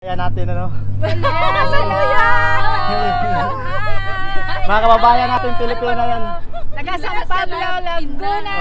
Ayan natin ano. Hallelujah! Mga kababayan natin Pilipino yan. Taga San Pablo, Laguna.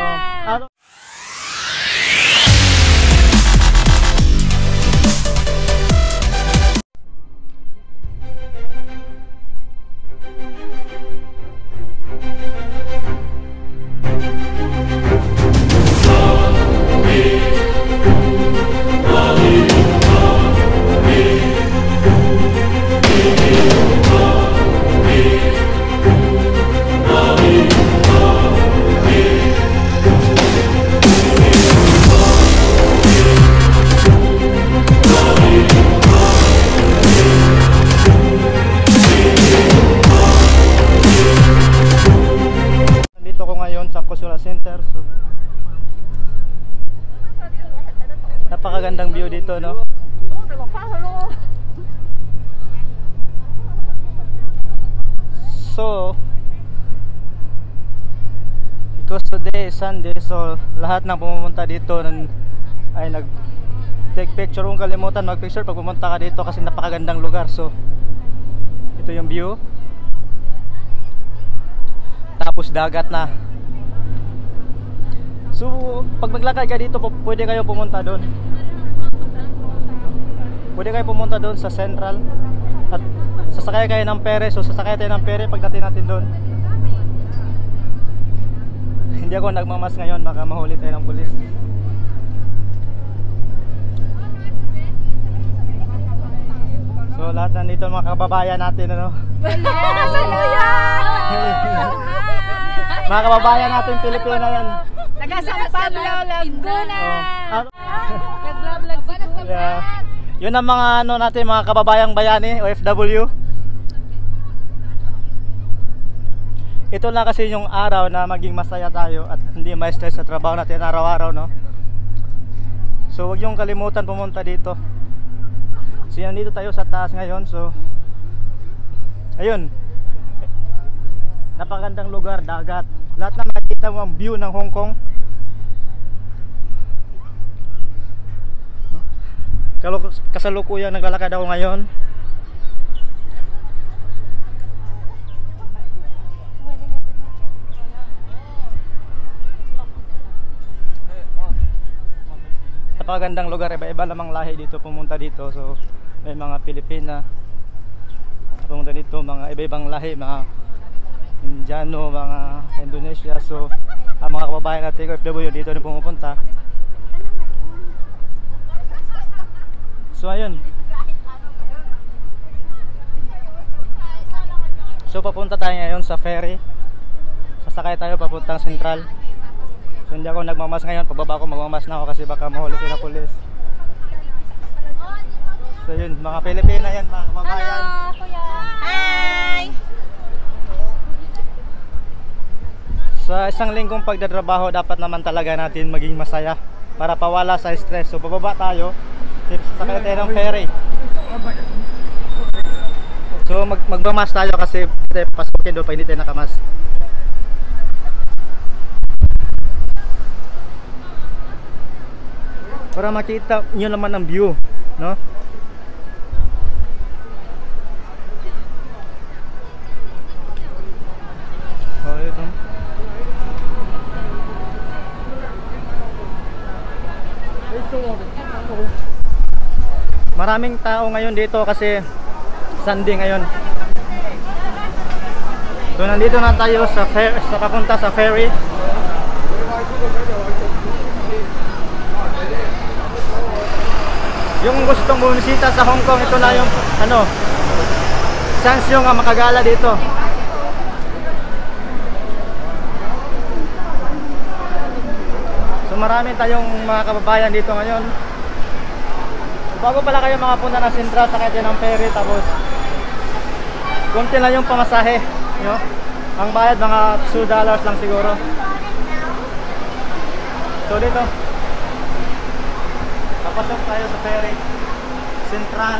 Center. So, napakagandang view dito, no? So, because today is Sunday, so lahat ng pumunta dito ay nag-take picture. Kung kalimutan mag-picture pag pumunta ka dito kasi napakagandang lugar. So, ito yung view. Tapos dagat na. So, pag maglakad ka dito, pwede kayo pumunta doon. Pwede kayo pumunta doon sa Central. At sasakay kayo ng pere. So, sasakay tayo ng pere pagdating natin doon. Hindi ako nagmamas ngayon, baka mahuli tayo ng pulis. So, lahat nandito mga kababayan natin, ano? Mga kababayan natin Pilipino yan. Taga San Pablo, Laguna. Nag-vlog siguro. Yeah. Yun ang mga ano natin, mga kababayang bayani, OFW. Ito na kasi yung araw na maging masaya tayo at hindi ma-stress sa trabaho natin araw-araw, no? So wag yung kalimutan pumunta dito. So yan, dito tayo sa taas ngayon. So ayun, napakagandang lugar, dagat. Lahat na makikita mo ang view ng Hong Kong. Kasalukuyang naglalakad ako ngayon. Napakagandang lugar, iba-iba namang lahi dito pumunta dito. So may mga Pilipina pumunta dito, mga iba-ibang lahi, mga Indiano, mga Indonesia. So ang mga kababayan natin OFW dito na pumupunta. So ayun. So papunta tayo ngayon sa ferry. Sasakay tayo papuntang Central. So hindi ako nagmamas ngayon, pagbaba ko magmamas na ako kasi baka mahuli tayo ng pulis. So yun, mga Pilipina yan, mga kababayan. Hello, kuya. Hi. Sa isang linggong pagdatrabaho, dapat naman talaga natin maging masaya para pawala sa stress. So pababa tayo, sasakay tayo ng ferry. So magmamas tayo kasi pasukin doon pag hindi tayo nakamas. Para makita nyo naman ang view, no? Oh, ito. Maraming tao ngayon dito kasi Sunday ngayon. So nandito na tayo sa papunta sa ferry. Yung gustong bumisita sa Hong Kong, ito na yung chance yung makagala dito. So marami tayong mga kababayan dito ngayon. Bago pala kayo makapunta ng Central, sakay kayo ng ferry, tapos konti lang yung pamasahe, no? Ang bayad mga $2 lang siguro. So dito papasok tayo sa ferry Central.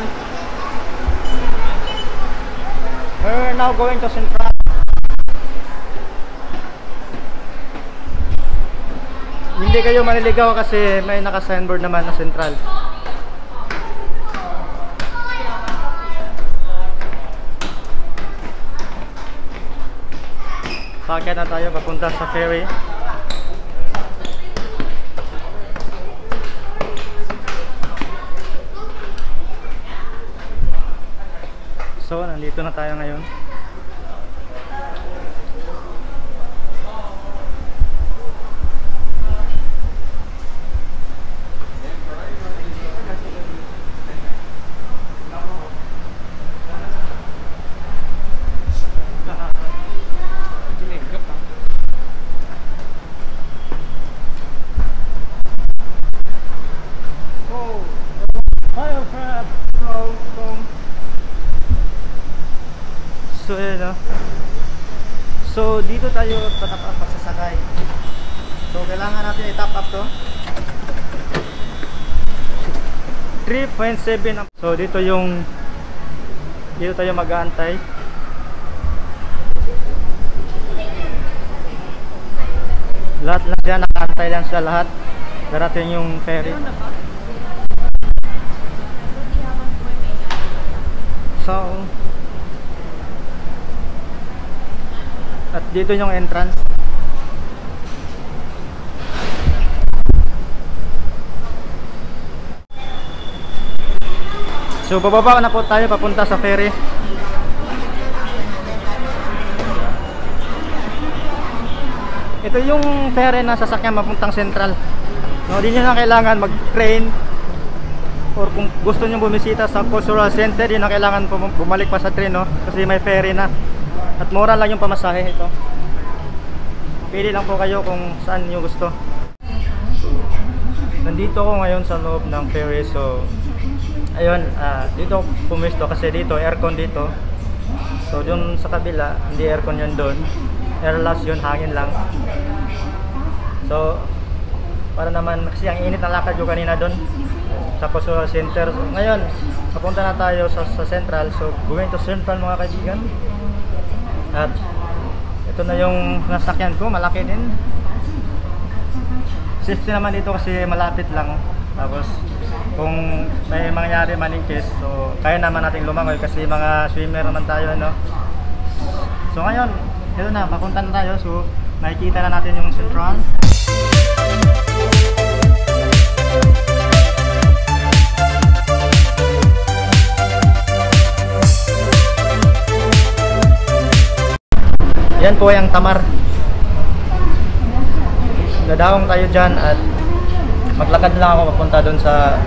We're now going to Central. Hindi kayo maliligaw kasi may naka-signboard naman na Central. sasakyan na tayo papunta sa ferry. So, nandito na tayo ngayon. So, yun, no? So, dito tayo patap up pagsasakay. So, kailangan natin i-top up to 3.7. So, dito tayo mag-aantay. Lahat lang dyan, nakaantay lang sa lahat. Darating yung ferry. So, at dito yung entrance. So bababa na po tayo papunta sa ferry. Ito yung ferry na sasakyan mapuntang Central. No, di nyo na kailangan mag-train or kung gusto nyo bumisita sa cultural center, di na kailangan bumalik pa sa train, no? Kasi may ferry na. At mura lang yung pamasahe ito. Pili lang po kayo kung saan nyo gusto. Nandito ako ngayon sa loob ng ferry. So, ayun, dito pumisto kasi dito, aircon dito. So, dun sa kabila, hindi aircon yun dun. Airless yun, hangin lang. So, para naman, kasi ang init ng lakad yung kanina dun sa Cultural Center. So, ngayon, papunta na tayo sa Central. So, going to Central mga kaibigan. At ito na yung nasakyan ko, malaki din. Safety naman dito kasi malapit lang. Tapos kung may mangyari maningkis, so kaya naman nating lumangoy kasi mga swimmer naman tayo, ano. So ngayon, ito na, papunta na tayo. So makikita na natin yung Central. Yan po yung Tamar. Dadaong tayo dyan at maglakad lang ako papunta doon sa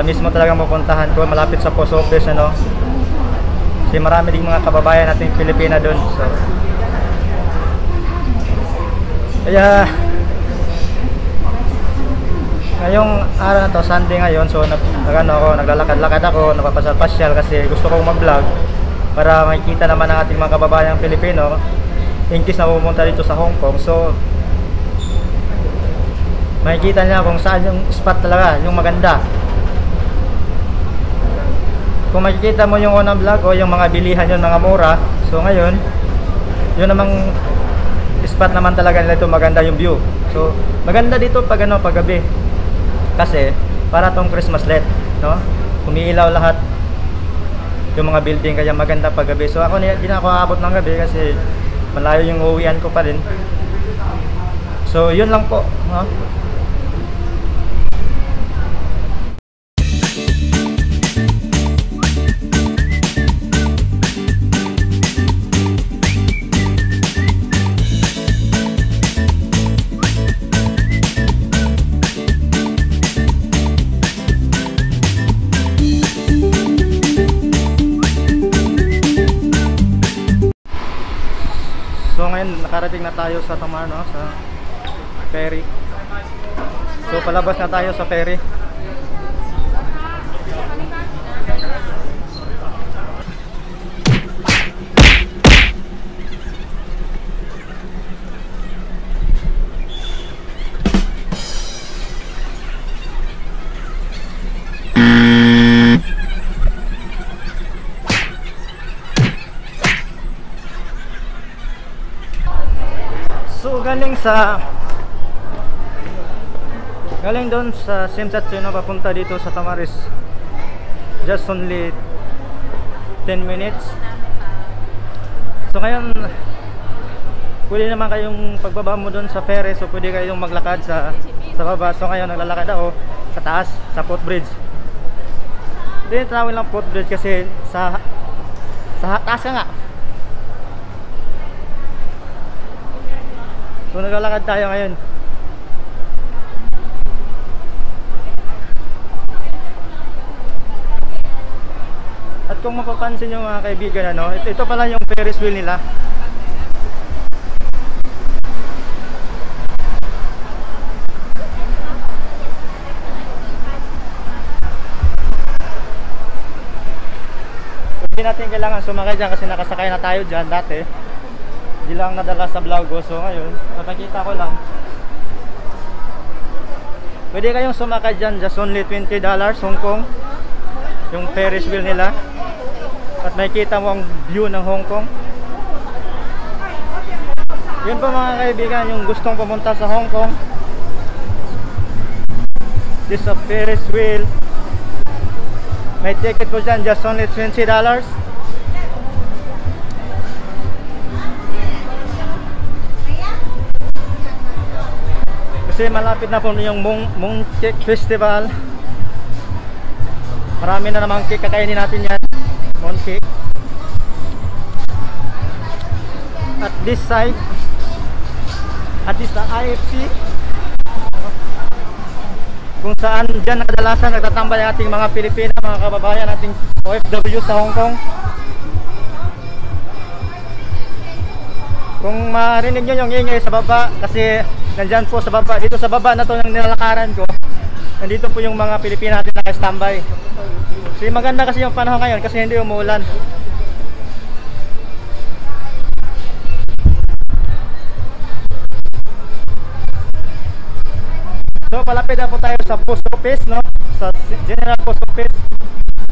mismo talagang mapuntahan ko, malapit sa post office, ano. Kasi marami ding mga kababayan nating Pilipina doon. So, kaya ngayong araw na to, Sunday ngayon, so naglalakad-lakad ako, napapasyal kasi gusto kong mag-vlog para makikita naman ang ating mga kababayang Pilipino in case na pumunta dito sa Hong Kong. So makikita niya kung saan yung spot talaga, yung maganda. Kung makikita mo yung unang vlog o yung mga bilihan yung mga mura, so ngayon yun namang spot naman talaga nila, ito maganda yung view. So maganda dito pag gabi kasi para tong Christmas light, no? Umiilaw lahat yung mga building, kaya maganda pag gabi. So ako hindi na ako aabot ng gabi kasi malayo yung uwian ko pa rin. So yun lang po, no? So ngayon nakarating na tayo sa Tamar, no? Sa ferry. So palabas na tayo sa ferry. So galing doon sa Simsatsu, no, papunta dito sa Tamaris, just only 10 minutes. So ngayon pwede naman kayong pagbaba mo doon sa ferry, so pwede kayong maglakad sa baba. So ngayon naglalakad ako sa taas, sa footbridge. Hindi tinawin lang footbridge kasi sa taas ka nga. So naglalakad tayo ngayon. At kung mapapansin nyo mga kaibigan, ano, ito pala yung Ferris wheel nila. Hindi natin kailangan sumakay dyan kasi nakasakay na tayo dyan dati. Hindi lang nadala sa vlog ko. So ngayon, papakita ko lang. Pwede kayong sumakay dyan, just only $20 Hong Kong. Yung Ferris wheel nila. At makikita mo ang view ng Hong Kong. Yun po mga kaibigan, yung gustong pumunta sa Hong Kong. This is a Ferris wheel. May ticket po dyan, just only $20. Kasi malapit na po yung Mooncake Festival. Marami na namang cake, kakainin natin yan. Mooncake. At this side, at this IFC, kung saan dyan kadalasan nagtatambay ang ating mga Pilipina, mga kababayan, ating OFW sa Hong Kong. Kung marinig nyo yung ingay sa baba, kasi nandyan po sa baba, dito sa baba na to yung nilalakaran ko, nandito po yung mga Pilipina natin naka-standby. Kasi maganda kasi yung panahon ngayon kasi hindi umuulan. So palapit na po tayo sa post office, no? Sa General Post Office.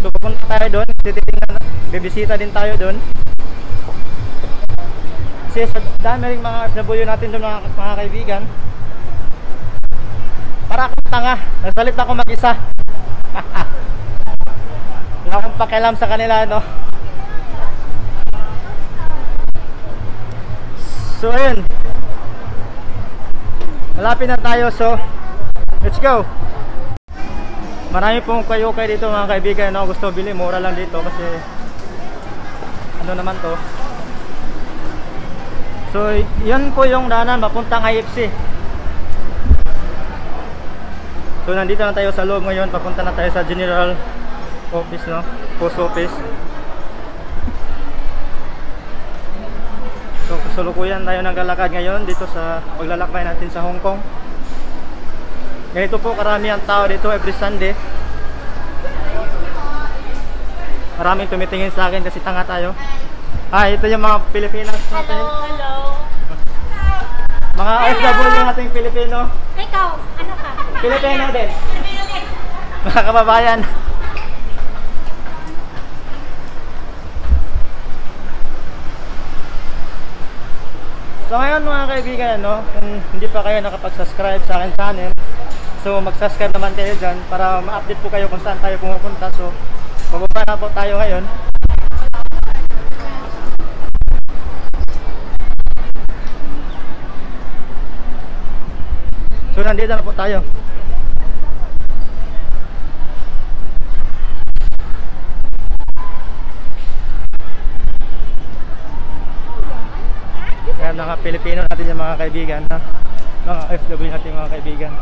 So pupunta tayo doon, titingnan, bibisita din tayo doon. Kasi sa dami ring mga FW natin doon mga kaibigan. Para akong tanga, nagsalit ako mag-isa. Wala akong pakialam sa kanila, no? So ayun, malapit na tayo, so let's go. Marami pong kayo-kay dito mga kaibigan, no? Gusto bili, mura lang dito kasi ano naman to. So yan po yung daanan papuntang IFC. So nandito na tayo sa loob ngayon, papunta na tayo sa General Office, no? Post Office. So kasulukuyan tayo naglalakad ngayon dito sa paglalakbay natin sa Hong Kong. Ganito po karami ang tao dito every Sunday. Maraming tumitingin sa akin kasi tanga tayo. Ito yung mga Pilipinas natin. Hello. Mga OFW nating Pilipino. Ikaw, ano ka? Pilipino din. Mga kababayan. So ngayon mga kaibigan, no, kung hindi pa kayo nakapag-subscribe sa akin channel, so mag-subscribe naman kayo dyan para ma-update po kayo kung saan tayo pumupunta. So bababa na po tayo ngayon. So nandito na po tayo. Yan mga Pilipino natin yung mga kaibigan, ha? Mga FW natin mga kaibigan.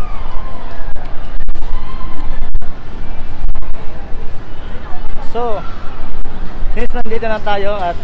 So since nandito na tayo at